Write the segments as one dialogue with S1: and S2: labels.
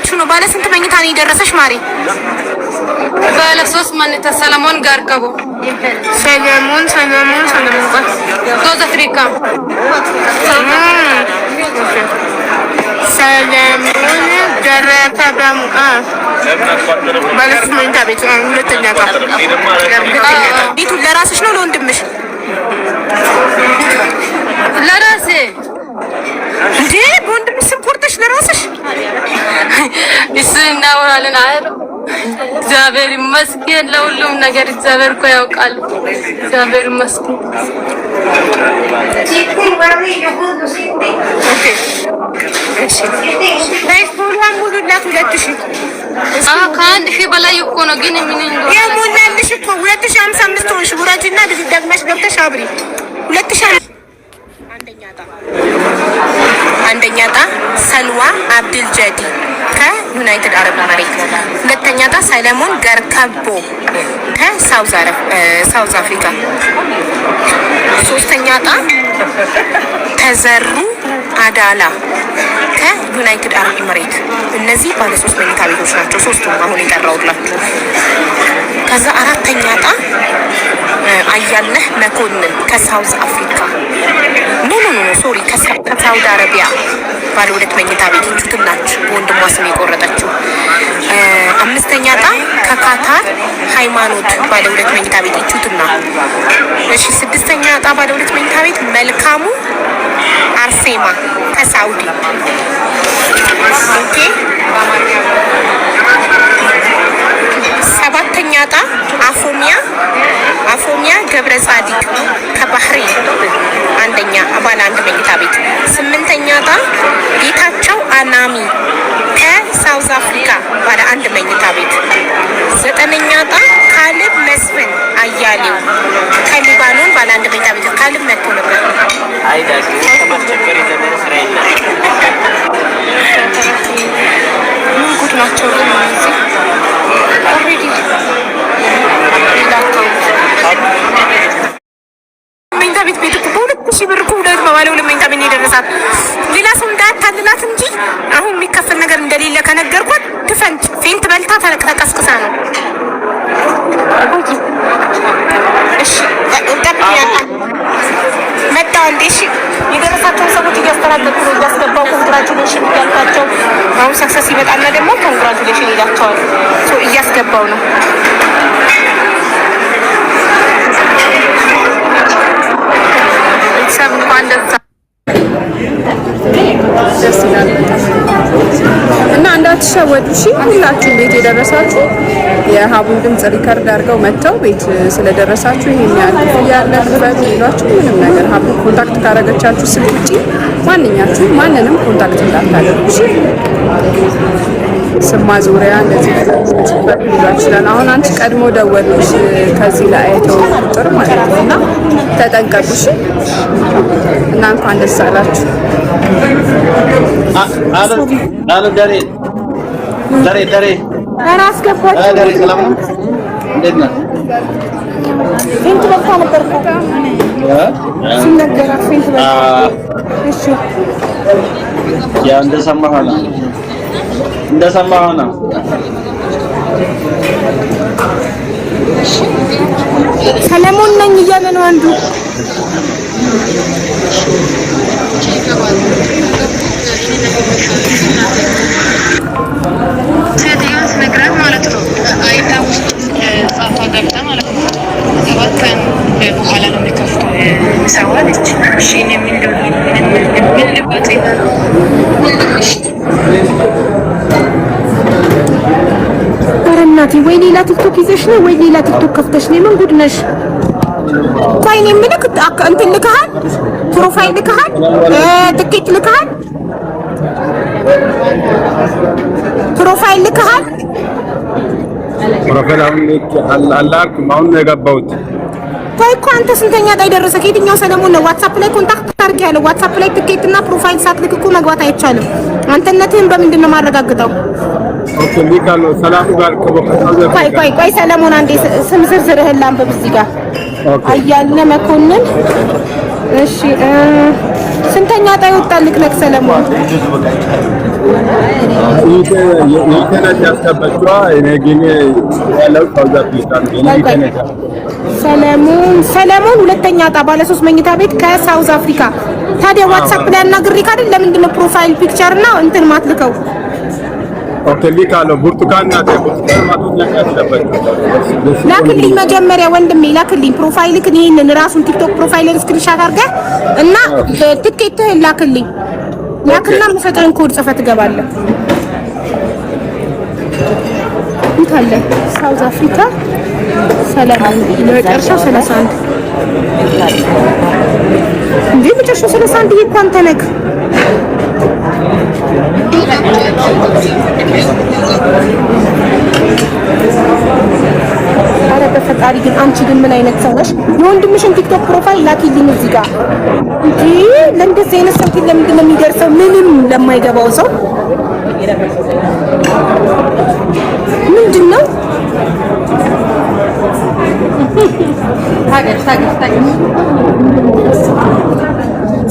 S1: እያላችሁ ነው? ባለ ስንት መኝታ ነው የደረሰሽ ማሪ?
S2: ባለ 3 መኝታ ሰለሞን ጋርቀቦ
S1: ሰለሞን
S2: ዶዝ አፍሪካ
S1: ሰለሞን ደረሰ በሙአ ባለ ስንት መኝታ ቤት? ሁለተኛ ጋር ቤቱ ለራስሽ ነው ለወንድምሽ?
S2: ለራሴ
S1: እንዴ በወንድምሽ ስም ቆርጠሽ ለራስሽ?
S2: እሱ እናወራለን አይደል? እግዚአብሔር ይመስገን ለሁሉም ነገር እግዚአብሔር እኮ ያውቃል። እግዚአብሔር ይመስገን። ከአንድ ሺህ በላይ እኮ ነው። ግን ምን እንደሆነ
S1: የሞላልሽ እኮ 2055 ሆንሽ። ውረጂና ደግመሽ ገብተሽ አብሪ 2000 አንደኛ ዕጣ ሰልዋ አብዱል ጀዲ ከዩናይትድ አረብ ኤሚሬት። ሁለተኛ ዕጣ ሰለሞን ገርከቦ ከሳውዝ አፍሪካ። ሶስተኛ ዕጣ ተዘሩ አዳላ ከዩናይትድ አረብ ኤሚሬት። እነዚህ ባለ 3 መኝታ ቤቶች ናቸው። ሶስቱም አሁን የቀረውላችሁ። ከዛ አራተኛ ዕጣ አያለህ መኮንን ከሳውዝ አፍሪካ ሶሪ ከሳውዲ አረቢያ ባለ 2 መኝታ ቤቶች ትናች ወንድሟ ስም የቆረጠችው። አምስተኛ ዕጣ ከካታር ሃይማኖት ባለ 2 መኝታ ቤቶች ትና። እሺ ስድስተኛ ዕጣ ባለ 2 መኝታ ቤት መልካሙ አርሴማ ከሳውዲ። ኦኬ ሰባተኛ ዕጣ አፎሚያ ገብረ ጻዲቅ ከባህሬን አንደኛ ባለ 1 መኝታ ቤት። ስምንተኛ ዕጣ ጌታቸው አናሚ ከሳውዝ አፍሪካ ባለ 1 መኝታ ቤት። ዘጠነኛ ዕጣ ካልብ መስፍን አያሌው ከሊባኖን ባለ 1 መኝታ ቤት። ካልብ መጥቶ ነበር። ምን ጉድ ናቸው እነዚህ ኦሬዲ መኝታ ቤት ቤት እኮ 2000 ብር እኮ ባለ 2 መኝታ ቤት የደረሳት። ሌላ ሰው እንዳታልላት እንጂ አሁን የሚከፈል ነገር እንደሌለ ከነገርኳት ትፈንጭ። ፌንት በልታ ተቀስቅሳ ነው። እሺ መጣው እንዴ? እሺ የደረሳቸው ሰዎች እያስተናገድኩ ነው። እያስገባው ኮንግራቹሌሽን እያልኳቸው አሁን ሰክሰስ ይመጣና ደግሞ ኮንግራቹሌሽን ይላቸዋል። እያስገባው ነው። ቤተሰብ እንኳን ደስ ይላል እና እንዳትሸወዱ እሺ። ሁላችሁ ቤት የደረሳችሁ የሀቡን ድምጽ ሪከርድ አድርገው መጥተው ቤት ስለደረሳችሁ ይሄን ያህል ክፍያ ያለ ክፈሉ ይሏችሁ ምንም ነገር ሀቡ ኮንታክት ካረገቻችሁ ስልክ ውጪ ማንኛችሁ ማንንም ኮንታክት እንዳታደርጉ እሺ። ስም ማዞሪያ እንደዚህ ሊሏችሁ ይችላል። አሁን አንቺ ቀድሞ ደወሉሽ ከዚህ ላይ አይተው ቁጥር ማለት ነው እና ተጠንቀቁ እሺ። እና እንኳን ደስ አላችሁ።
S3: አሎ ዳሬ
S1: ራስ ገባች
S3: ዳሬ ሰላም ነው። እንዴት ነህ?
S1: ፊንት በልታ ነበር እኮ ሲነገራት ፊንት በልታ። እሺ
S3: ያ እንደሰማህ ነው።
S1: ሰለሞን ነኝ እያለ ነው አንዱ።
S2: ሴትዮዋ ትነግራት ማለት ነው። አይታ ውስጥ ጻፋ ገብታ ማለት ነው። 7 ቀን በኋላ ነው የሚከፍተው ሰዋለች። እሺ እኔ ምን ልባት ይላል
S1: እናቴ። ወይ ሌላ ቲክቶክ ይዘሽ ነው ወይ ሌላ ቲክቶክ ከፍተሽ ነው? ምን ጉድ ነሽ? ቆይ እኔ የምልህ እንትን ልከሃል? ፕሮፋይል ልከሃል? ትኬት ልከሃል? ፕሮፋይል ልከሃል?
S4: ፕሮፋይል አላልኩም። አሁን ነው የገባሁት።
S1: ቆይ እኮ አንተ ስንተኛ ዕጣ የደረሰ ከየትኛው ሰለሞን ነው? ዋትስአፕ ላይ ኮንታክት አድርጌያለሁ። ዋትስአፕ ላይ ትኬት እና ፕሮፋይል ሳትልክ እኮ መግባት አይቻልም። አንተነትህን በምንድን ነው የማረጋግጠው?
S4: ኦኬ ሊካሎ ሰላሙ ጋር
S1: ቆይ ሰለሞን አንዴ ስም ዝርዝርህን ላንብብ እዚህ ጋር። አያለ መኮንን እሺ ስንተኛ ዕጣ ይወጣልክ ነክ ሰለሞን?
S4: ኢንተርኔት ያስከበችዋ እኔ ግን ያለው ሳውዝ አፍሪካ ነው። ኢንተርኔት
S1: ሰለሞን ሁለተኛ ዕጣ ባለ 3 መኝታ ቤት ከሳውዝ አፍሪካ። ታዲያ ዋትስአፕ ላይ አናግሪክ አይደል? ለምንድን ነው ፕሮፋይል ፒክቸር እና እንትን ማትልከው?
S4: ኦኬ ሊካሎ ብርቱካን ናት። ብርቱካን ማቶኛ ያስከበችው
S1: ላክልኝ መጀመሪያ ወንድሜ ላክልኝ ፕሮፋይልክን ይሄንን ራሱን ቲክቶክ ፕሮፋይልን ስክሪንሻት አድርገህ እና ትኬትህን ላክልኝ። ላክና መሰጠን ኮድ ጽፈህ ትገባለህ። ይታለ ሳውዝ አፍሪካ ሰለሞን ለመጨረሻው 31 እንዴ መጨረሻው 31 ይሄ እኮ አንተ ነህ። ኧረ በፈጣሪ ግን አንቺ ግን ምን አይነት ሰው ነሽ? የወንድምሽን ቲክቶክ ፕሮፋይል ላኪልኝ እዚህ ጋር እንዴ! ለእንደዚህ አይነት ሰው ለምንድን ነው የሚደርሰው? ምንም ለማይገባው ሰው ምንድን ነው?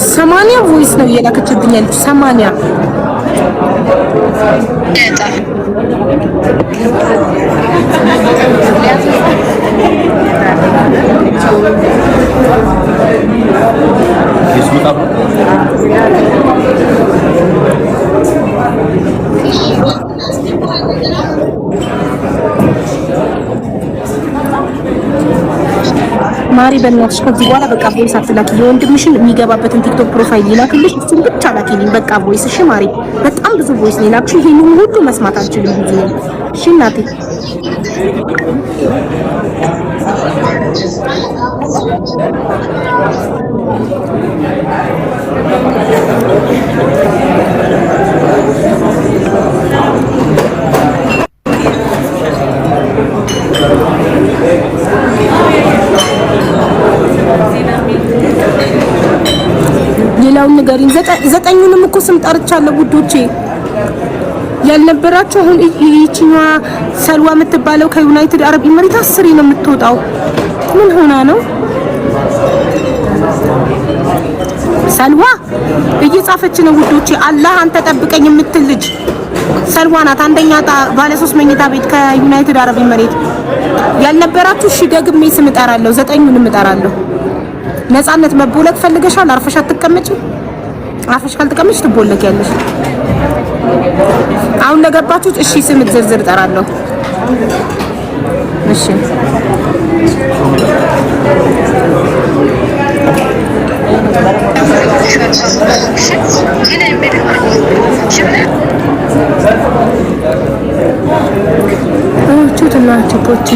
S1: ሰማንያ ቮይስ ነው እየላከችብኝ ያለች 80 ማሪ በእናትሽ ከዚህ በኋላ በቃ ቮይስ አትላኪ። የወንድምሽን የሚገባበትን ቲክቶክ ፕሮፋይል ይላክልሽ፣ እሱን ብቻ ላኪልኝ። በቃ ቮይስ እሺ ማሪ። በጣም ብዙ ቮይስ ነው ላክሽ። ይሄንን ሁሉ መስማት አልችልም ብዙ ነው። እሺ እናቴ ሌላውን ንገሪኝ። ዘጠኙንም እኮ ስም ጠርቻለሁ ውዶቼ። ያልነበራችሁ አሁን ይቺኛዋ ሰልዋ የምትባለው ከዩናይትድ አረብ ኤሚሬት 10 ነው የምትወጣው። ምን ሆና ነው ሰልዋ? እየጻፈች ነው ውዶቼ። አላህ አንተ ጠብቀኝ የምትል ልጅ ሰልዋ ናት። አንደኛ ዕጣ ባለ 3 መኝታ ቤት ከዩናይትድ አረብ ኤሚሬት። ያልነበራችሁ እሺ ደግሜ ስም እጠራለሁ። ዘጠኙንም እጠራለሁ። ነፃነት መቦለክ ፈልገሻል? አርፈሽ አትቀመጪ። አርፈሽ ካልተቀመጥሽ ትቦለኪያለሽ። አሁን ለገባችሁት እሺ ስም ዝርዝር እጠራለሁ። እሺ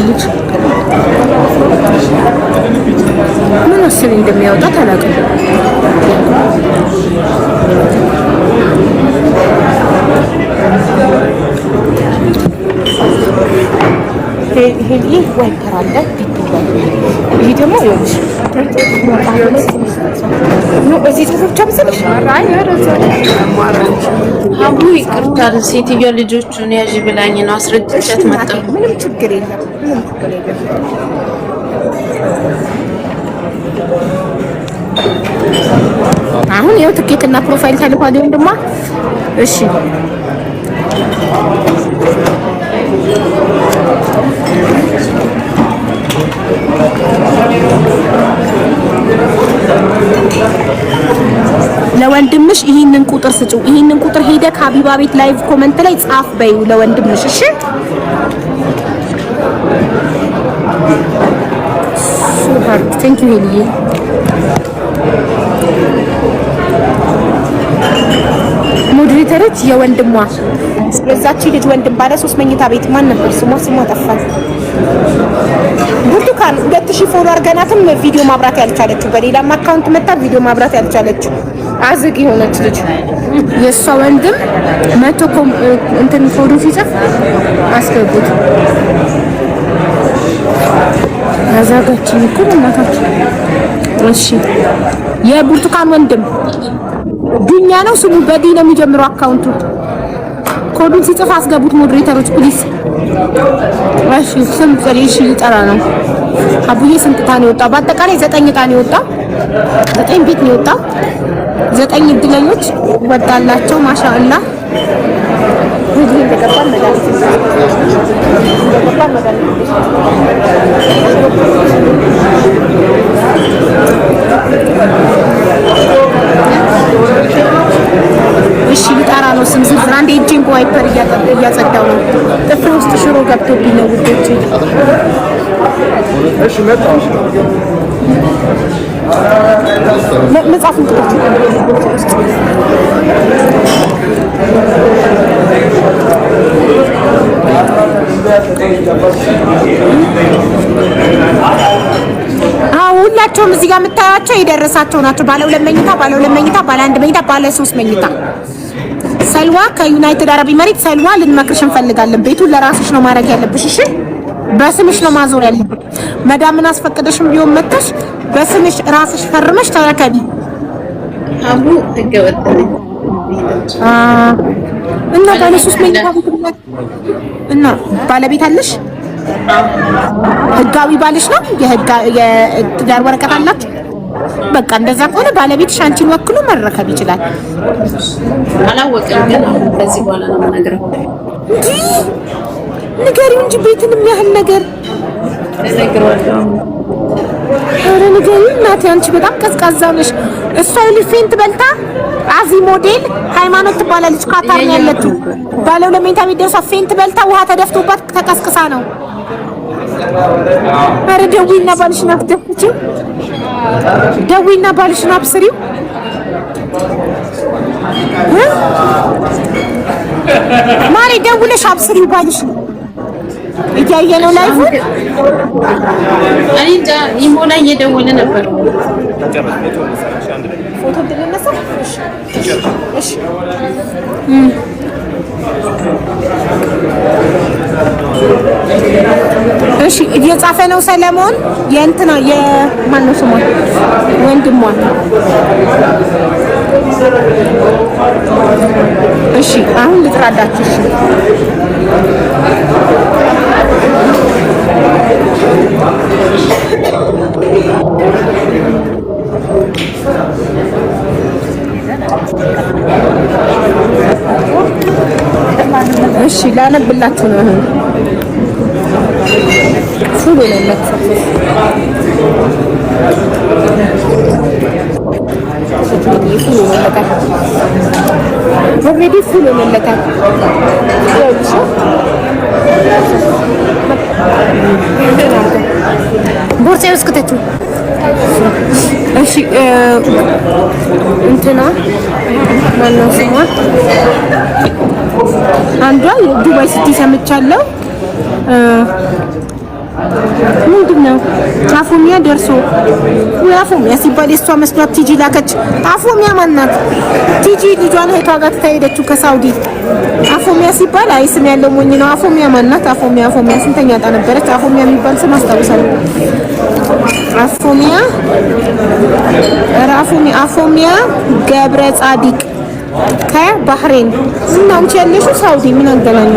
S1: ልጅ ምን አስብ እንደሚያወጣ አላውቅም። ይሄ ዋይፐር አለ። ይሄ ደግሞ ይኸውልሽ እዚህ ጽሁፍ ቻብስልሽ
S2: አቡ ይቅርታ፣ ሴትዮዋ ልጆቹን ያዥ ብላኝ ነው አስረድቻት መጣሁ።
S1: ምንም ችግር የለም። አሁን ይኸው ትኬትና ፕሮፋይል ተልኳል ወንድማ። እሺ ለወንድምሽ ይሄንን ቁጥር ስጪው። ይሄንን ቁጥር ሄደህ ከሀቢባ ቤት ላይቭ ኮመንት ላይ ጻፍ በይው ለወንድምሽ። እሺ ሱፐር ቴንክ ዩ ሄልዬ። ሞዴሬተሮች የወንድሟ ለዛች ልጅ ወንድም ባለ 3 መኝታ ቤት ማን ነበር ስሟ? ስሟ ጠፋኝ። ብርቱካን 2000 ፎሎወር ገናትም ቪዲዮ ማብራት ያልቻለችው በሌላም አካውንት መጣ ቪዲዮ ማብራት ያልቻለችው አዝግ የሆነች ልጅ የሷ ወንድም መቶ እንትን ፎቶ ሲጽፍ አስገቡት። አዛጋችን እኮ እናታችን። እሺ የብርቱካን ወንድም ዱኛ ነው ስሙ፣ በዲ ነው የሚጀምረው አካውንቱ። ኮዱን ሲጽፍ አስገቡት ሞዴሬተሮች ፕሊዝ። እሺ ስም ጽሪሽ ይጠራ ነው። አቡዬ ስንት ዕጣ ነው የወጣው? በአጠቃላይ 9 ዕጣ ነው የወጣው። 9 ቤት ነው የወጣው። 9 እድለኞች ወጣላቸው። ማሻአላህ ሁሉም ተቀበል መዳፍ እሺ ልጣራ ነው ስም ዝርዝር አንዴ እጄን በዋይፐር እያጸዳው ነው። ጥፍር ውስጥ ሽሮ ገብቶብኝ ነው ውዶቼ።
S4: እሺ መጣው
S1: መጽሐፍ ሁላቸውም እዚህ ጋር የምታያቸው የደረሳቸው ናቸው። ባለ 2 መኝታ፣ ባለ 2 መኝታ፣ ባለ 1 መኝታ፣ ባለ 3 መኝታ። ሰልዋ ከዩናይትድ አረብ ኤሚሬት። ሰልዋ ልንመክርሽ እንፈልጋለን። ቤቱን ለራስሽ ነው ማድረግ ያለብሽ። እሺ በስምሽ ነው ማዞር ያለብሽ። መዳምን አስፈቅደሽም ቢሆን መተሽ በስምሽ ራስሽ ፈርመሽ ተረከቢ።
S2: አቡ ተገወጥ
S1: እና ባለ 3 መኝታ እና ባለቤት አለሽ? ህጋዊ ባልሽ ነው? የትዳር ወረቀት አላችሁ? በቃ እንደዛ ከሆነ ባለቤትሽ አንቺን ወክሎ መረከብ ይችላል።
S2: አላወቅም ግን በዚህ በኋላ ነው የምነግረው።
S1: ንገሪው እንጂ ቤትን የሚያህል ነገር ኧረ ንገሪው እናቴ። አንቺ በጣም ቀዝቃዛ ነሽ። እሷ ፌንት በልታ አዚ ሞዴል ሃይማኖት ትባላለች። ካታር ነው ያለችው። ባለ 2 መኝታ የሚደርሳ ፌንት በልታ ውሃ ተደፍቶባት ተቀስቅሳ ነው። ኧረ ደዊና ባልሽን አትደፍቺው። ደዊና ባልሽን አብስሪው። ማሪ ደውለሽ አብስሪው ባልሽን። እያየ ነው ላይፉ።
S2: አይ እንጃ ኢሞ ላይ እየደወለ ነበር።
S1: ፎቶ እንደነሳ እሺ እሺ እየጻፈ ነው ሰለሞን። የእንትና የማን ነው ስሟ? ወንድሟ። እሺ አሁን ልጥራዳችሁ። እሺ ላነብላችሁ ነው። ፉል ነው ኦልሬዲ ፉል ሆነለታል። ቦርሳዬ ውስጥ ከተቱ። እሺ እንትና ማነው ስሟ? አንዷ ዱባይ ስትይ ሰምቻለሁ። ምንድነው አፎሚያ ደርሶ አፎሚያ ሲባል የሷ መስሏት ቲጂ ላከች። አፎሚያ ማናት? ቲጂ ልጇን እህቷ ጋር ተሄደችው ከሳውዲ። አፎሚያ ሲባል አይ ስም ያለው ሞኝ ነው። አፎሚያ ማናት? አፎሚያ ስንተኛ ዕጣ ነበረች? አፎሚያ የሚባል ስም አስታውሳለሁ። አፎሚያ ገብረ ጻዲቅ ከባህሬን እና አንቺ ያለሽው ሳውዲ ምን አገናኙ?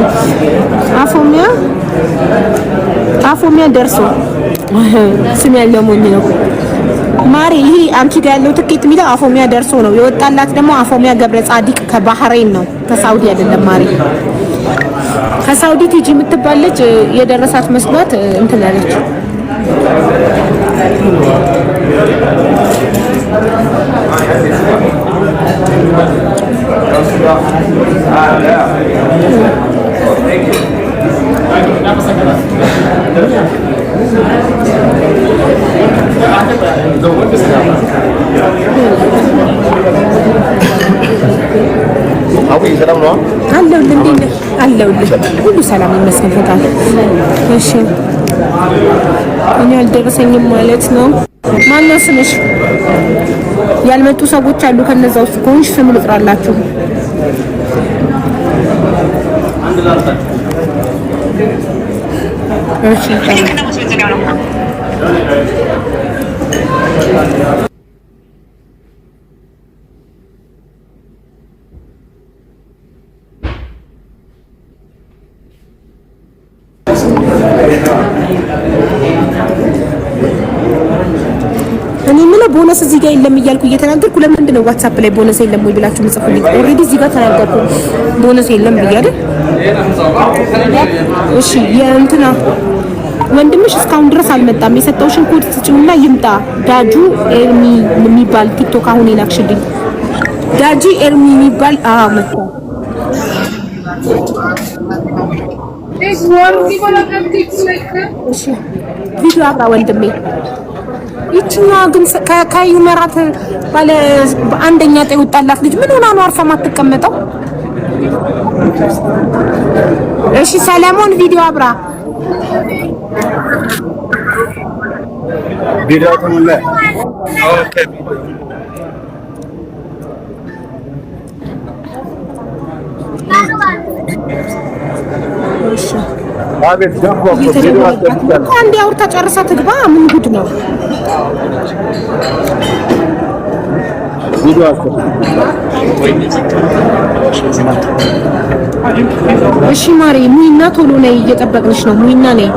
S1: አፎሚያ ደርሶ ስም ያለው ሞኝ ነው ማሪ። ይሄ አንቺ ጋር ያለው ትኬት የሚለው አፎሚያ ደርሶ ነው። የወጣላት ደግሞ አፎሚያ ገብረ ጻዲቅ ከባህሬን ነው፣ ከሳውዲ አይደለም ማሪ። ከሳውዲ ቲጂ የምትባል ልጅ የደረሳት መስሏት እንትን አለች። አለሁልህ ሁሉ ሰላም ይመስገን ፈጣሪ። እሺ እኔ አልደረሰኝም ማለት ነው። ማነው ስምሽ? ያልመጡ ሰዎች አሉ። ከነዛ ውስጥ ከሆንሽ ስም ልጥራላችሁ። እሺ እኔ ምን ነው ቦነስ እዚህ ጋር የለም እያልኩ እየተናገርኩ ለምንድን ነው ዋትስአፕ ላይ ቦነስ የለም ወይ ብላችሁ ምጽፉልኝ? ኦሬዲ እዚህ ጋር ተናገርኩ ቦነስ የለም ብያለሁ። እሺ የእንትና ወንድምሽ እስካሁን ድረስ አልመጣም። የሰጠውሽን ኮድ ስጪውና ይምጣ። ዳጁ ኤርሚ የሚባል ቲክቶክ አሁን ይላክሽልኝ። ዳጂ ኤርሚ የሚባል መጣ። ቪዲዮ አብራ ወንድሜ። ይችኛዋ ግን ከካዩ መራት ባለ አንደኛ ጤ ወጣላት ልጅ ምን ሆና ነው አርፋ ማትቀመጠው? እሺ ሰለሞን ቪዲዮ አብራ
S4: ቪዲዮ ተሞላ። ኦኬ አቤት ዳቦ ቪዲዮ አስተካክል።
S1: አንዴ አውርታ ጨርሳ ትግባ። ምን ጉድ ነው?
S4: ቪዲዮ አስተካክል።
S1: እሺ ማሪ ሙይና ቶሎ ነይ፣ እየጠበቅንሽ ነው። ሙይና ነይ።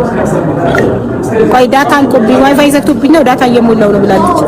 S1: ቆይ ዳታ አልቆብኝ ዋይፋይ ዘግቶብኝ ነው ዳታ እየሞላው ነው ብላለች።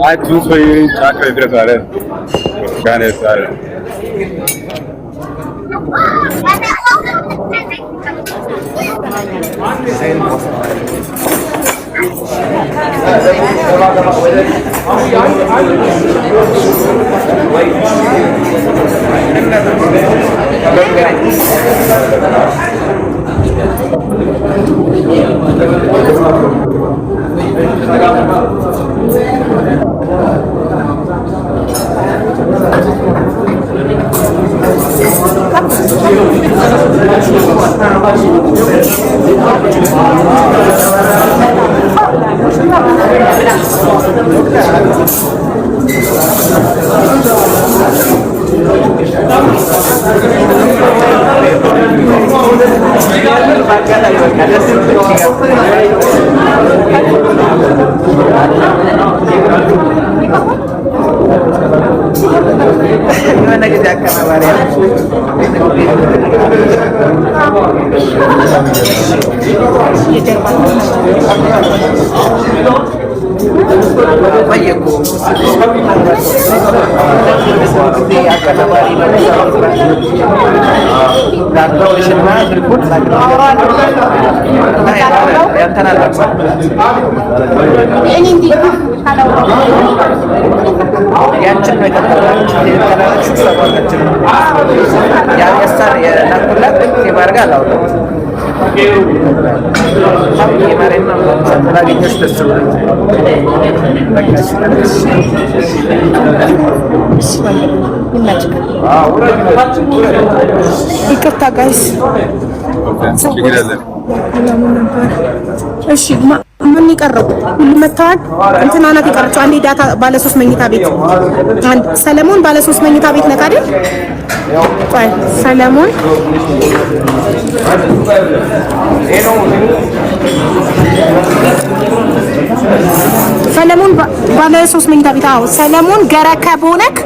S4: आज जूस हुई चाट खरीद रहे सारे गाने सारे ይቅርታ ጋይስ። እሺ ምን ይቀረው? ሁሉ መተዋል። እንትና ናት የቀረችው። አንዴ ዳታ ባለ 3 መኝታ ቤት አንድ ሰለሞን ባለ 3 መኝታ ቤት ነካ አይደል? ቆይ ሰለሞን ባለ 3 መኝታ ቤት። አዎ ሰለሞን ገረከቦነክ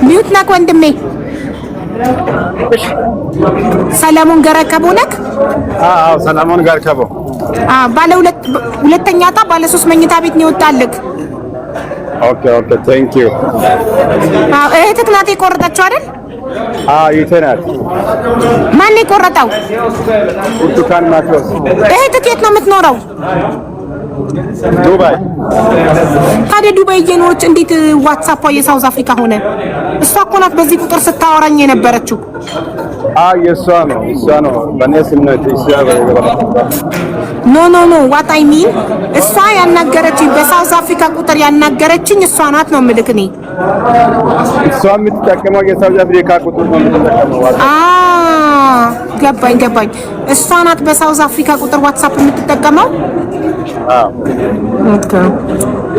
S4: ሚውት ነክ ወንድሜ ሰለሞን ገረከቦነክ። አዎ ሰለሞን ገረከቦ
S1: ባለ ሁለተኛ ዕጣ ባለ 3 መኝታ ቤት ነው የወጣልክ።
S4: ኦኬ ቴንክ ዩ።
S1: እህትህ ናት የቆረጠችው አይደል?
S5: ይተናል።
S4: ማን የቆረጠው?
S5: ብርቱካን ማቴዎስ።
S4: እህትህ የት ነው የምትኖረው?
S5: ዱባይ።
S4: ታዲያ ዱባይ እየኖረች እንዴት ዋትሳፓ የሳውዝ አፍሪካ ሆነ? እሷ እኮ ናት በዚህ ቁጥር ስታወራኝ የነበረችው።
S5: የእሷ ነው በእኔ ስም ነው።
S4: ኖ ዋት አይ ሚን እሷ ያናገረችኝ በሳውዝ አፍሪካ ቁጥር ያናገረችኝ እሷ ናት ነው የምልክ እኔ።
S5: እሷ የምትጠቀመው የሳውዝ አፍሪካ ቁጥር ነው የምትጠቀመው።
S4: ገባኝ። እሷ ናት በሳውዝ አፍሪካ ቁጥር ዋትሳፕ የምትጠቀመው።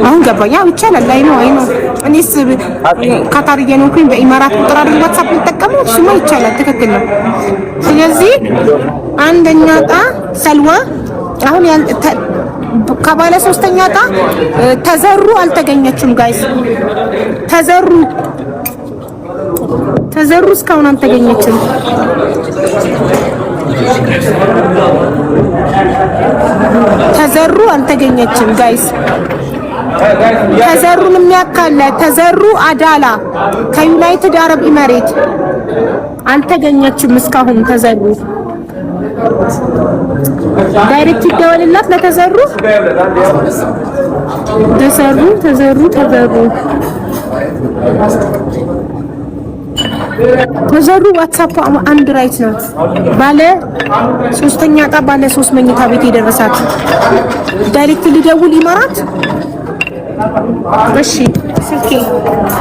S4: አሁን ገባኝ። ይቻላል። አይ ነው እኔስ ካታር እየኖርኩኝ በኢማራት ቁጥር አይደል ዋትሳፕ የምትጠቀመው? እሱማ ይቻላል። ትክክል ነው። ስለዚህ አንደኛ ዕጣ ሰልዋ አሁን ከባለ ሶስተኛ ዕጣ ተዘሩ አልተገኘችም ጋይስ። ተዘሩ እስካሁን አልተገኘችም። ጋይስ። ተዘሩን የሚያካለ ተዘሩ አዳላ ከዩናይትድ አረብ ኢሚሬት አልተገኘችም እስካሁን። ተዘሩ ዳይሬክት ይደወልላት ለተዘሩ። ተዘሩ ዋትሳፕ አንድ ራይት ነው። ባለ ሶስተኛ ዕጣ ባለ 3 መኝታ ቤት የደረሳት ዳይሬክት ሊደውል ይመራት። እሺ ስልኬ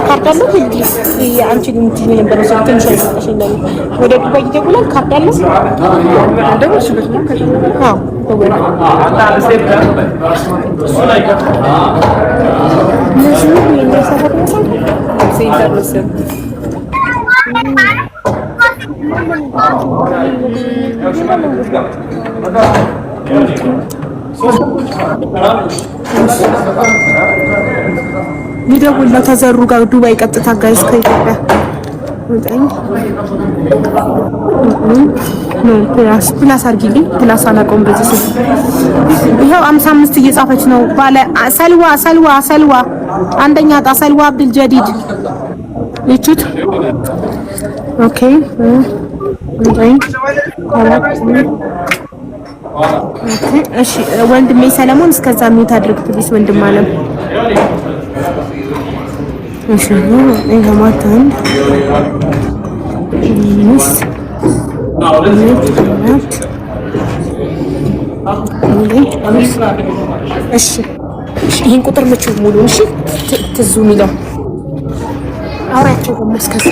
S4: ካርድ አለ እንዴ? አንቺ ግን ትይኝ ነበር ሰልተን ሸሽልኝ ወደ ዱባይ ይደውላል። ካርድ አለ ደውልሽ ነው ከዛ ይደውል ለተዘሩ ጋር ዱባይ ቀጥታ ጋይስ ከኢትዮጵያ ፕላስ አድርጊልኝ። ፕላስ አላውቀውም በዚህ ስልክ። ይኸው 55 እየጻፈች ነው። ባለ ሰልዋ አንደኛ ዕጣ ሰልዋ አብዱል ጀዲድ ይቹት ኦኬ። እሺ ወንድሜ ሰለሞን እስከዛ ሚት አድርግ ፕሊስ ወንድም አለም። እሺ ይሄ ማታን እሺ ይሄን ቁጥር ምቹ ሙሉ እሺ ትዙ ሚለው አውራቸው በመስከዛ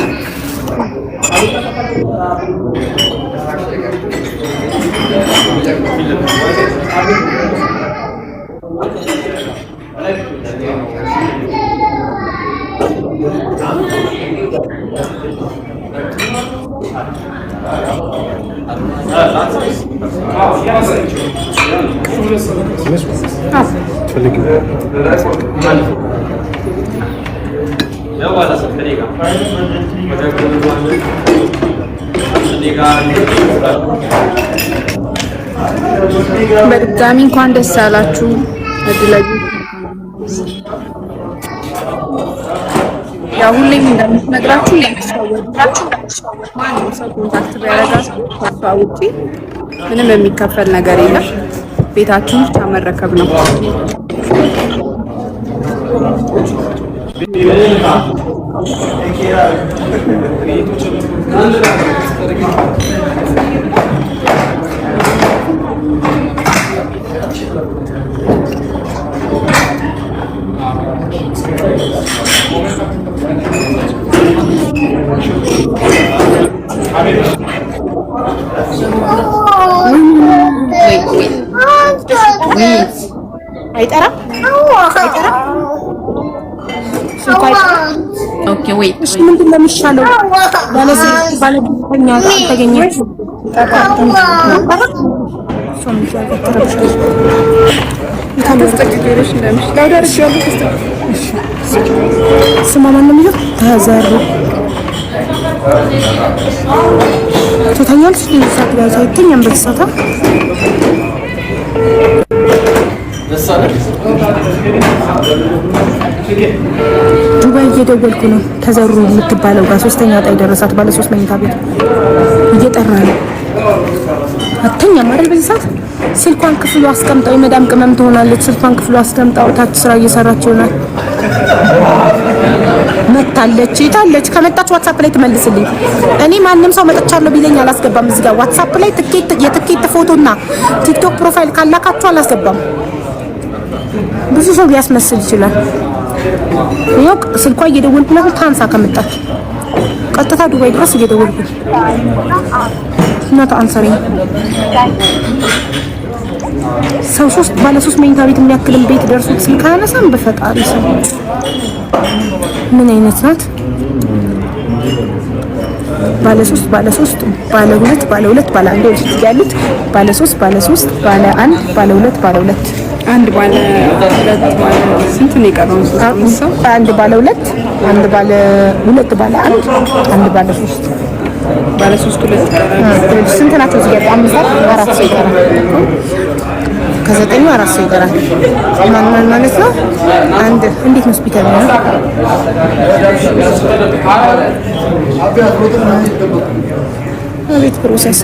S2: በድጋሚ እንኳን ደስ ያላችሁ እድለኛ። ያው ሁሌም እንደምትነግራችሁ ማንም ሰው ኮንታክት ቢያደርጋችሁ ከሷ ውጪ ምንም የሚከፈል ነገር የለም። ቤታችሁን ብቻ መረከብ ነው። አይጠራም። ኦኬ ወይ እሺ፣ ምንድን ነው የሚሻለው? ባለኛ ተገኘች ስማ ማን ነው የሚለው? ተዘሩ ቶታኛል ሲሳት ጋር ሳይተኛም በተሳታ
S4: ዱባይ እየደወልኩ ነው ተዘሩ የምትባለው ጋር ሶስተኛ ዕጣ የደረሳት ባለ 3 መኝታ ቤት እየጠራ ነው። አተኛም አይደል በዚህ ሰዓት ስልኳን ክፍሉ አስቀምጣው የመዳም ቅመም ትሆናለች። ስልኳን ክፍሉ አስቀምጣው ታች ስራ እየሰራች ይሆናል። መታለች ይታለች። ከመጣች ዋትስአፕ ላይ ትመልስልኝ። እኔ ማንም ሰው መጥቻለሁ ቢለኝ አላስገባም። እዚህ ጋር ዋትስአፕ ላይ የትኬት ፎቶና ቲክቶክ ፕሮፋይል ካላካችሁ አላስገባም። ብዙ ሰው ሊያስመስል ይችላል። ይኸው ስልኳ እየደወልኩ ነው። ታንሳ ከመጣች ቀጥታ ዱባይ ድረስ እየደወልኩ እናታ አንሰሪ ሰው ባለ 3 መኝታ ቤት የሚያክልን ቤት ደርሶት ስልክ አያነሳም። በፈጣሪ ሰው ምን አይነት ናት? ባለ 3 ባለ 2 ባለ 1 ወልት ያሉት ባለ 3 ባለ 1 ባለ 2
S2: አንድ ባለ 2 ባለ ስንት ነው የቀረው?
S4: አንድ ባለ 2 አንድ ባለ 2 ባለ 1 አንድ ባለ 3
S2: ባለ 3 2
S4: ስንት ናቸው? እዚህ ጋር 4 ሰው ይቀራል። ከ9 4 ሰው ይቀራል። ማን ማለት ነው? አንድ እንዴት ነው ስፒከር ነው? አቤት ፕሮሰስ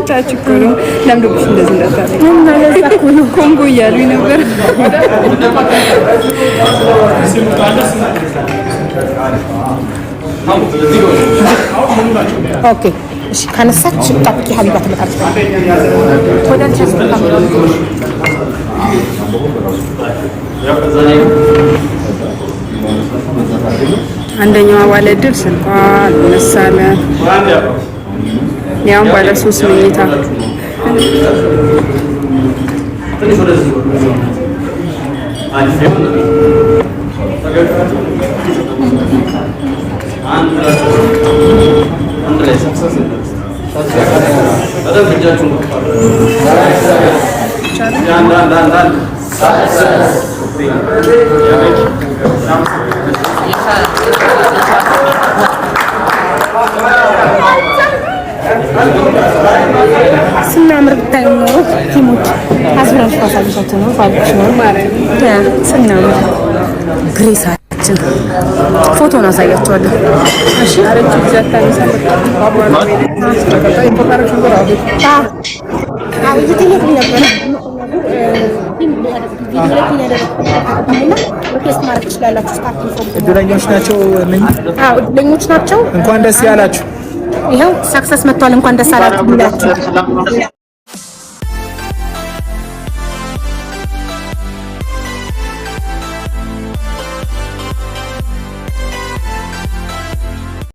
S2: ታችኮ ነው። ለምዶብሽ እንደዚህ እንዳታረጊ እና ለዛ ነው ኮምቦ እያሉኝ ነበር።
S4: ኦኬ እሺ፣ ካነሳች ጠብቂ ሀቢባ ትመጣለች። ወደ አንቺ
S2: አንደኛዋ ባለ ዕድል ስልኳ መሳለ ያው ባለ 3 መኝታ
S4: ስናምር ብታይ ነው ቲሞች አስራሽ ታሳልፋቸው ነው ፋብሪክ ነው ማለት ያ ስናምር ግሬሳችን ፎቶ ነው አሳያቸዋለሁ። እሺ አረጅ ግዛታ ነው
S6: እድለኞች ናቸው።
S4: እድለኞች ናቸው።
S6: እንኳን ደስ ያላችሁ።
S4: ይኸው ሰክሰስ መጥቷል። እንኳን ደስ አላችሁ ብላችሁ